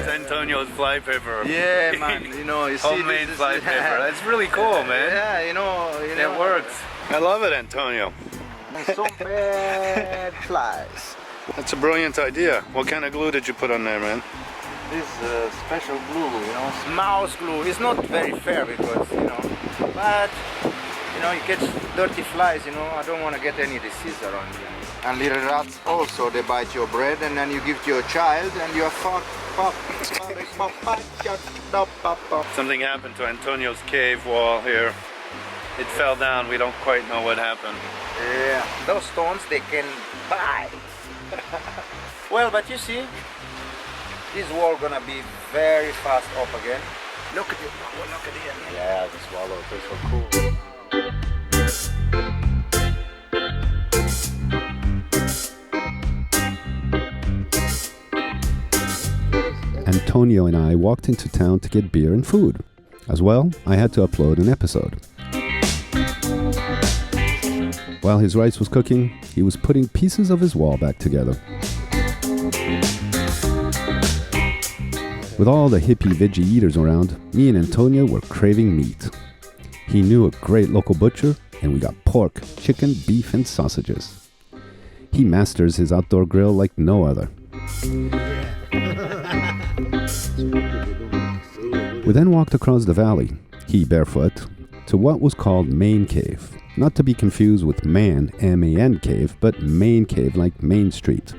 Antonio's fly paper. Yeah, man. You see, homemade fly paper. That's really cool, man. Yeah, It works. I love it, Antonio. Some bad flies. That's a brilliant idea. What kind of glue did you put on there, man? This special glue, mouse glue. It's not very fair because, but you catch dirty flies. I don't want to get any disease around you. And little rats also, they bite your bread, and then you give to your child, and you're fucked. Something happened to Antonio's cave wall here. It fell down. We don't quite know what happened. Yeah, those stones, they can bite. Well, but you see, this wall gonna be very fast up again. Look at it, look at it. Yeah, the swallow, they're so cool. Antonio and I walked into town to get beer and food. As well, I had to upload an episode. While his rice was cooking, he was putting pieces of his wall back together. With all the hippie veggie eaters around, me and Antonio were craving meat. He knew a great local butcher, and we got pork, chicken, beef, and sausages. He masters his outdoor grill like no other. We then walked across the valley, he barefoot, to what was called Main Cave. Not to be confused with Man, M-A-N cave, but Main Cave like Main Street.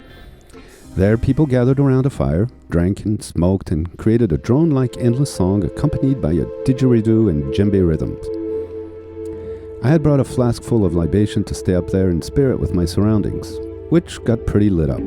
There people gathered around a fire, drank and smoked, and created a drone-like endless song accompanied by a didgeridoo and djembe rhythms. I had brought a flask full of libation to stay up there in spirit with my surroundings, which got pretty lit up.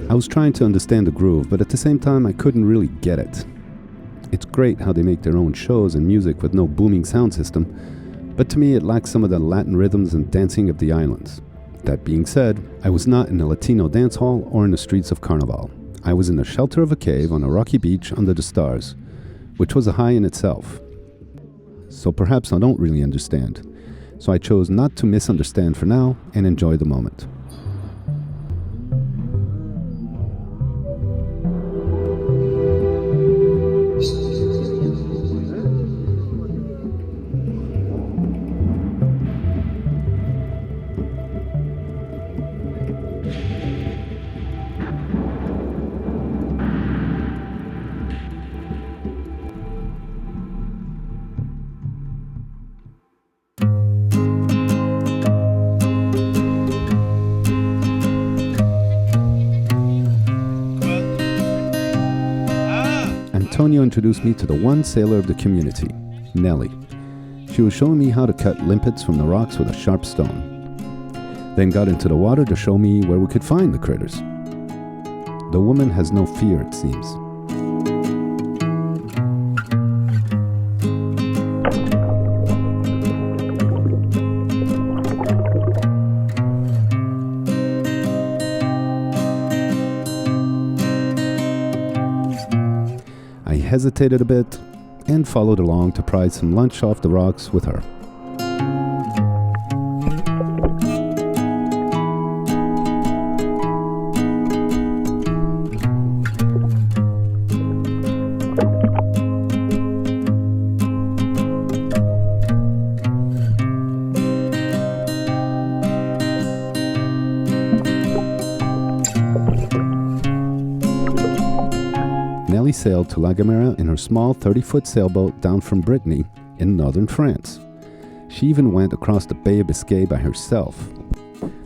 I was trying to understand the groove, but at the same time I couldn't really get it. It's great how they make their own shows and music with no booming sound system, but to me it lacks some of the Latin rhythms and dancing of the islands. That being said, I was not in a Latino dance hall or in the streets of Carnival. I was in the shelter of a cave on a rocky beach under the stars, which was a high in itself. So perhaps I don't really understand. So I chose not to misunderstand for now and enjoy the moment. Antonio introduced me to the one sailor of the community, Nellie. She was showing me how to cut limpets from the rocks with a sharp stone. Then got into the water to show me where we could find the critters. The woman has no fear, it seems. I hesitated a bit and followed along to pry some lunch off the rocks with her. Nellie sailed to La Gomera in her small 30-foot sailboat down from Brittany in northern France. She even went across the Bay of Biscay by herself.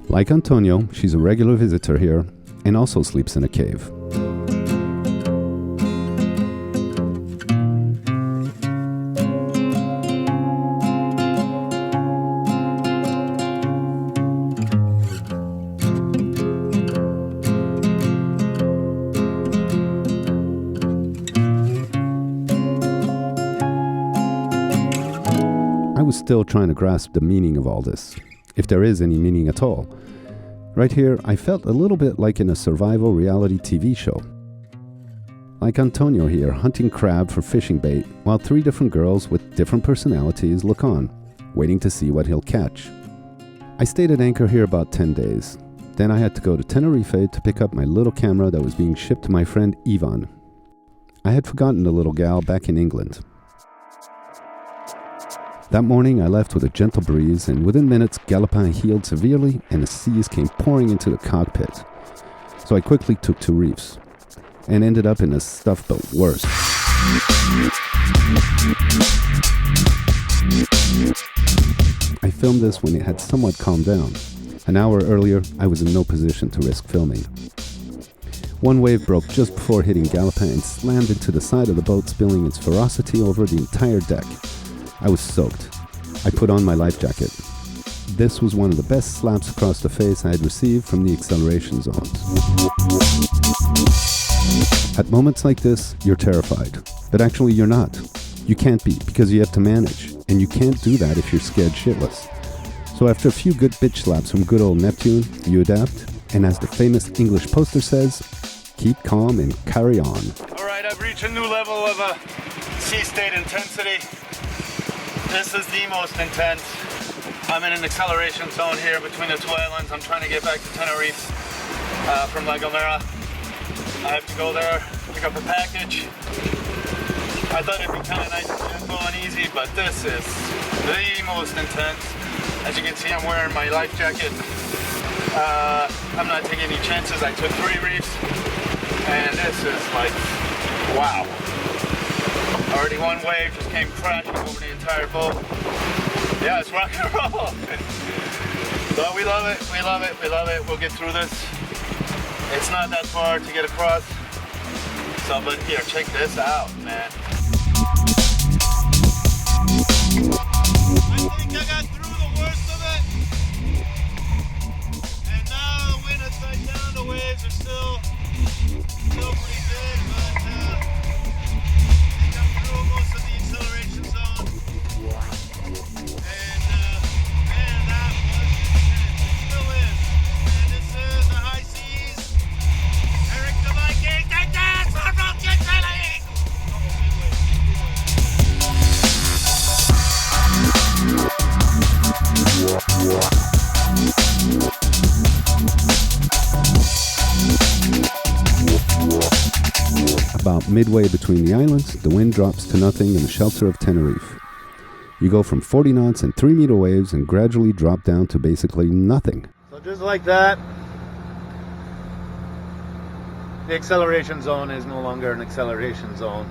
Like Antonio, she's a regular visitor here and also sleeps in a cave. still trying to grasp the meaning of all this, if there is any meaning at all. Right here, I felt a little bit like in a survival reality TV show. Like Antonio here, hunting crab for fishing bait, while 3 different girls with different personalities look on, waiting to see what he'll catch. I stayed at anchor here about 10 days. Then I had to go to Tenerife to pick up my little camera that was being shipped to my friend Ivan. I had forgotten the little gal back in England. That morning I left with a gentle breeze, and within minutes Galopin heeled severely and the seas came pouring into the cockpit. So I quickly took 2 reefs and ended up in a stuffed but worse. I filmed this when it had somewhat calmed down. An hour earlier, I was in no position to risk filming. One wave broke just before hitting Galopin and slammed into the side of the boat, spilling its ferocity over the entire deck. I was soaked. I put on my life jacket. This was one of the best slaps across the face I had received from the acceleration zones. At moments like this, you're terrified. But actually you're not. You can't be, because you have to manage. And you can't do that if you're scared shitless. So after a few good bitch slaps from good old Neptune, you adapt. And as the famous English poster says, keep calm and carry on. Alright, I've reached a new level of sea state intensity. This is the most intense. I'm in an acceleration zone here between the 2 islands. I'm trying to get back to Tenerife from La Gomera. I have to go there, pick up a package. I thought it'd be kind of nice and gentle and easy, but this is the most intense. As you can see, I'm wearing my life jacket. I'm not taking any chances. I took 3 reefs, and this is like, wow. Already 1 wave just came crashing over the entire boat. Yeah, it's rock and roll. So we love it, we love it, we love it. We'll get through this. It's not that far to get across. So, but here, check this out, man. I think I got through the worst of it. And now the wind is right down, the waves are still pretty good, but I think I'm through most of the acceleration zone. And man, that was intense. It still is. And this is the high seas. Eric the Viking, take that! Swartboat, get sailing! About midway between the islands, the wind drops to nothing in the shelter of Tenerife. You go from 40 knots and 3-meter waves and gradually drop down to basically nothing. So just like that, the acceleration zone is no longer an acceleration zone.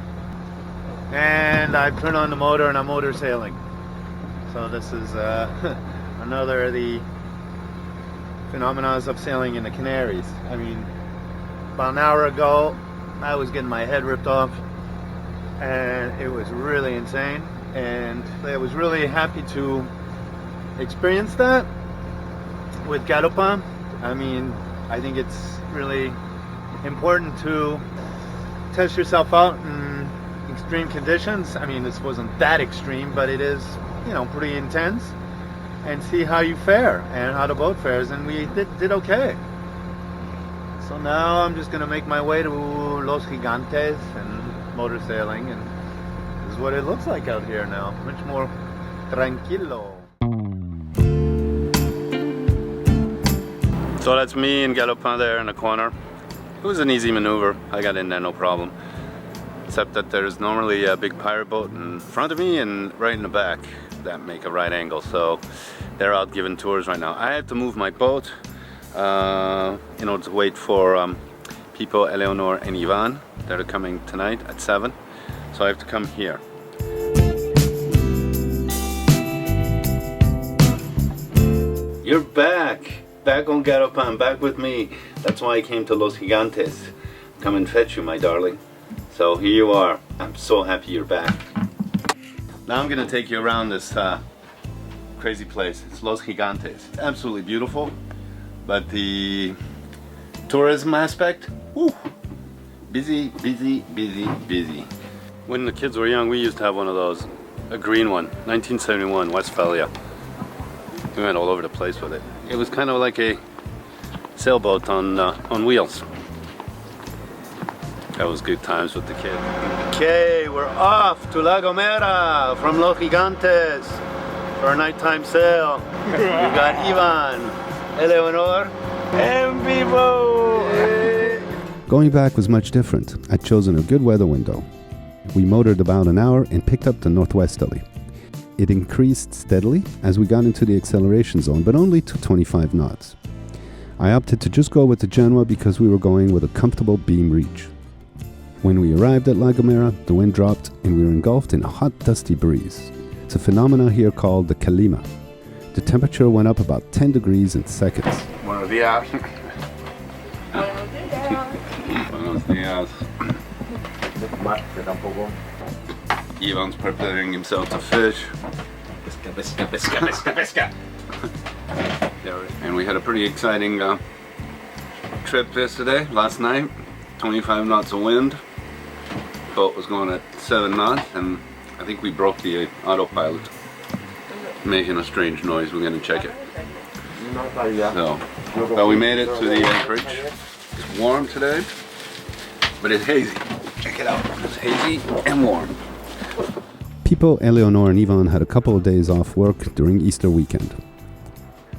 And I've turned on the motor and I'm motor sailing. So this is another of the phenomena of sailing in the Canaries. I mean, about an hour ago, I was getting my head ripped off and it was really insane. And I was really happy to experience that with Galopin. I mean, I think it's really important to test yourself out in extreme conditions. I mean, this wasn't that extreme, but it is, you know, pretty intense, and see how you fare and how the boat fares, and we did okay. So now I'm just gonna make my way to Los Gigantes and motor sailing, and this is what it looks like out here now. Much more tranquilo. So that's me and Galopin there in the corner. It was an easy maneuver. I got in there no problem. Except that there's normally a big pirate boat in front of me and right in the back that make a right angle. So they're out giving tours right now. I had to move my boat in order to wait for people, Eleanor and Ivan, that are coming tonight at 7. So I have to come here. You're back! Back on Galopin, back with me. That's why I came to Los Gigantes. Come and fetch you, my darling. So here you are. I'm so happy you're back. Now I'm gonna take you around this crazy place. It's Los Gigantes. Absolutely beautiful, but the tourism aspect, whew, busy, busy, busy, busy. When the kids were young, we used to have one of those A green one, 1971, Westphalia. We went all over the place with it. It was kind of like a sailboat on wheels. That was good times with the kid. Okay, we're off to La Gomera from Los Gigantes for our nighttime sail. We've got Ivan, Eleonor, and Vivo. Going back was much different. I'd chosen a good weather window. We motored about an hour and picked up to northwesterly. It increased steadily as we got into the acceleration zone, but only to 25 knots. I opted to just go with the Genoa because we were going with a comfortable beam reach. When we arrived at La Gomera, the wind dropped and we were engulfed in a hot, dusty breeze. It's a phenomenon here called the calima. The temperature went up about 10 degrees in seconds. Buenos días. Buenos días. Ivan's preparing himself to fish. Pesca, pesca, pesca, pesca, pesca. And we had a pretty exciting trip yesterday, last night. 25 knots of wind. Boat was going at 7 knots, and I think we broke the autopilot, making a strange noise. We're going to check it. So, but we made it to the anchorage. It's warm today, but it's hazy. Check it out. It's hazy and warm. People, Eleonor and Ivan had a couple of days off work during Easter weekend.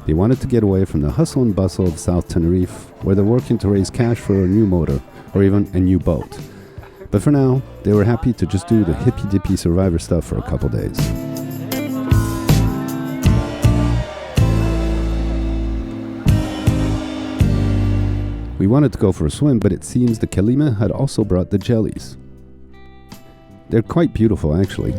They wanted to get away from the hustle and bustle of South Tenerife, where they're working to raise cash for a new motor or even a new boat. But for now, they were happy to just do the hippy-dippy survivor stuff for a couple days. We wanted to go for a swim, but it seems the Calima had also brought the jellies. They're quite beautiful, actually.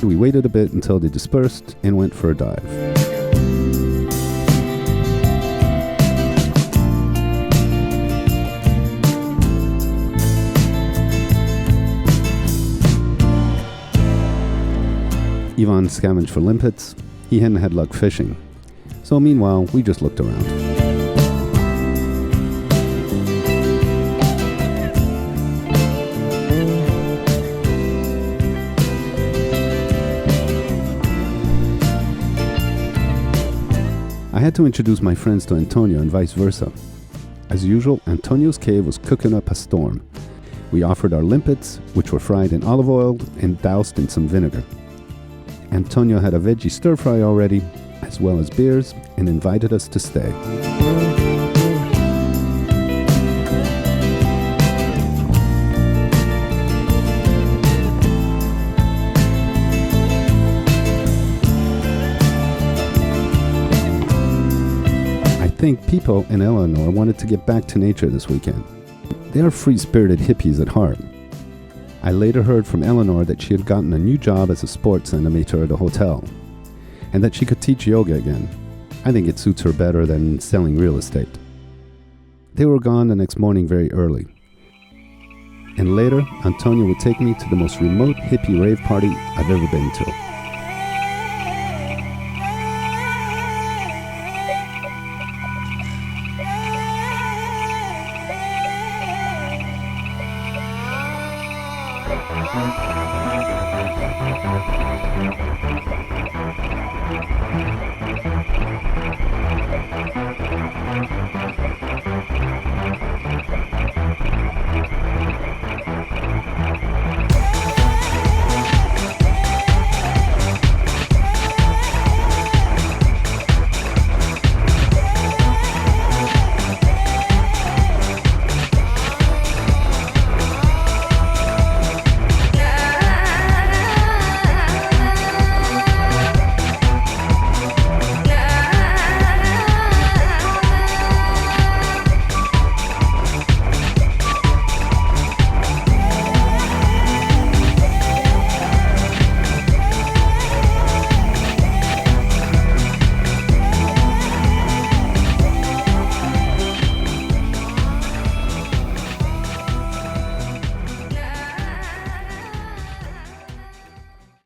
We waited a bit until they dispersed and went for a dive. Ivan scavenged for limpets. He hadn't had luck fishing. So meanwhile, we just looked around. I had to introduce my friends to Antonio and vice versa. As usual, Antonio's cave was cooking up a storm. We offered our limpets, which were fried in olive oil and doused in some vinegar. Antonio had a veggie stir-fry already, as well as beers, and invited us to stay. I think Pipo and Eleanor wanted to get back to nature this weekend. They are free-spirited hippies at heart. I later heard from Eleanor that she had gotten a new job as a sports animator at a hotel, and that she could teach yoga again. I think it suits her better than selling real estate. They were gone the next morning very early. And later, Antonio would take me to the most remote hippie rave party I've ever been to.